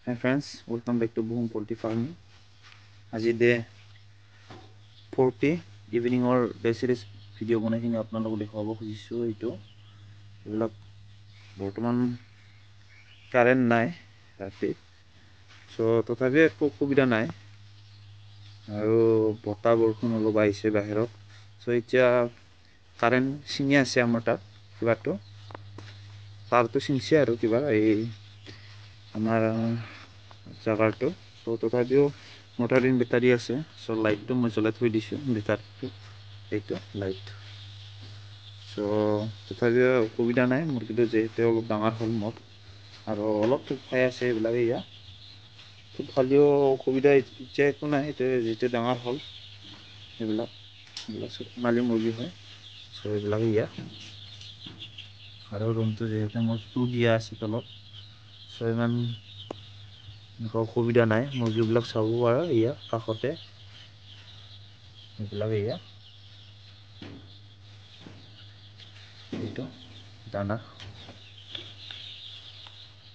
Hi friends, welcome back to Boom Poultry Farming. As day 40 evening or day series video বনাইখিনি আপোনালোকক দেখাব খুজিছো এইটো এইবিলাক বৰ্তমান কাৰেন্ট নাই ৰাতি সো তথাপি একো সুবিধা নাই আৰু বতাহ বৰষুণ অলপ আহিছে বাহিৰত সো এতিয়া কাৰেন্ট চিঙি আছে আমাৰ তাত কিবাটো তাৰটো চিঙছে আৰু কিবা এই আমাৰ জাগাটো তো তথাপিও মোটাৰিং বেটাৰী আছে সো লাইটটো মই জ্বলাই থৈ দিছো বেটাৰীটো এইটো লাইট সো তথাপিও অসুবিধা নাই মুৰ্গীটো যেহেতু অলপ ডাঙৰ হ'ল মোৰ আৰু অলপ থুপ খাই আছে এইবিলাক ইয়া থুপ খালেও অসুবিধা এতিয়া একো নাই যেহেতু ডাঙৰ হ'ল এইবিলাক সোণালী মুৰ্গী হয় সো এইবিলাক ইয়া আৰু ৰুমটো যেহেতু মোৰ দিয়া আছে তলত সো ইমান অসুবিধা নাই মুৰ্গীবিলাক চাব পাৰা ইয়া কাষতে এইবিলাক ইয়া এইটো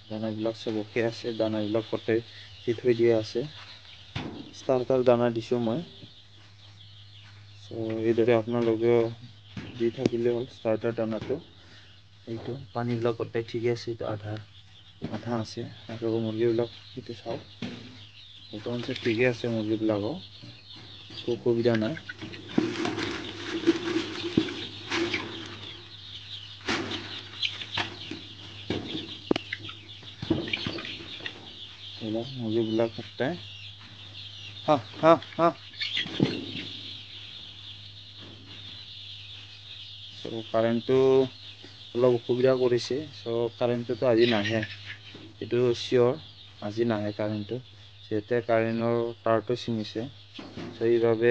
দানাবিলাক চবকে আছে দানাবিলাক কতে দি থৈ দিয়া আছে ষ্টাৰ্টাৰ দানা দিছো মই সো এইদৰে আপোনালোকে দি থাকিলে হ'ল ষ্টাৰ্টাৰ দানাটো এইটো পানীবিলাক কতে ঠিক আছে আধা আছে আৰু মুৰ্গীবিলাক এইটো চাওক বৰ্তমান ঠিকে আছে মুৰ্গীবিলাকো অসুবিধা নাই মুৰ্গীবিলাক সদায় সো কাৰেণ্টটো অলপ অসুবিধা কৰিছে সো কাৰেণ্টটো আজি নাহে এইটো চিয়ৰ আজি নাহে কাৰেণ্টটো যেতে কাৰেণ্টৰ তাৰটো ছিঙিছে সো এইভাবে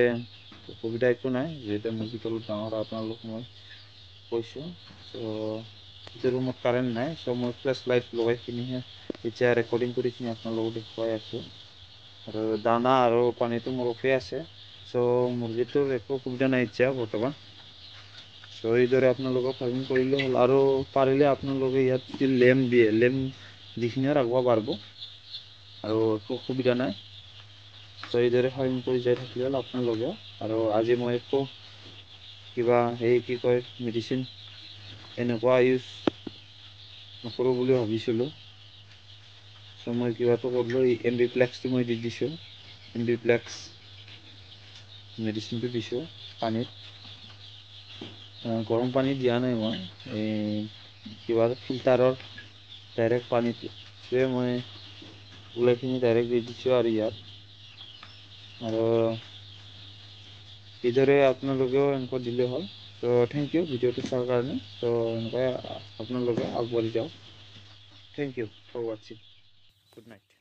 অসুবিধা একো নাই যেতে মুৰ্গীটো অলপ ডাঙৰ আপোনালোক মই কৈছো সো এইটো ৰুমত কাৰেণ্ট নাই সো মই ফ্লেশ লাইট লগাই কিনিহে এতিয়া ৰেকৰ্ডিং কৰি কিনি আপোনালোকক দেখুৱাই আছো আৰু দানা আৰু পানীটো মোৰ অফে আছে সো মুৰ্গীটোৰ একো অসুবিধা নাই এতিয়া বৰ্তমান সো এইদৰে আপোনালোকক ফাৰ্মিং কৰিলে হ'ল আৰু পাৰিলে আপোনালোকে ইয়াত যদি লেম্প দিয়ে লেম্প যিখিনিও ৰাখিব পাৰিব আৰু একো অসুবিধা নাই সো এইদৰে ফাৰ্মিং কৰি যাই থাকিলে হ'ল আপোনালোকে আৰু আজি মই একো কিবা এই কি কয় মেডিচিন এনেকুৱা ইউজ নকৰোঁ বুলি ভাবিছিলোঁ সো মই কিবাটো কৰিলোঁ এমবিপ্লেক্সটো মই দি দিছোঁ এমবিপ্লেক্স মেডিচিনটো দিছোঁ পানীত গৰম পানী দিয়া নাই মই এই কিবা ফিল্টাৰৰ ডাইৰেক্ট পানীটোৱে মই ওলাইখিনি ডাইৰেক্ট দি দিছোঁ আৰু ইয়াত আৰু এইদৰে আপোনালোকেও এনেকৈ দিলে হ'ল তো থেংক ইউ ভিডিঅ'টো চোৱাৰ কাৰণে তো এনেকৈ আপোনালোকে আগবাঢ়ি যাওক থেংক ইউ ফৰ ৱাচিং গুড নাইট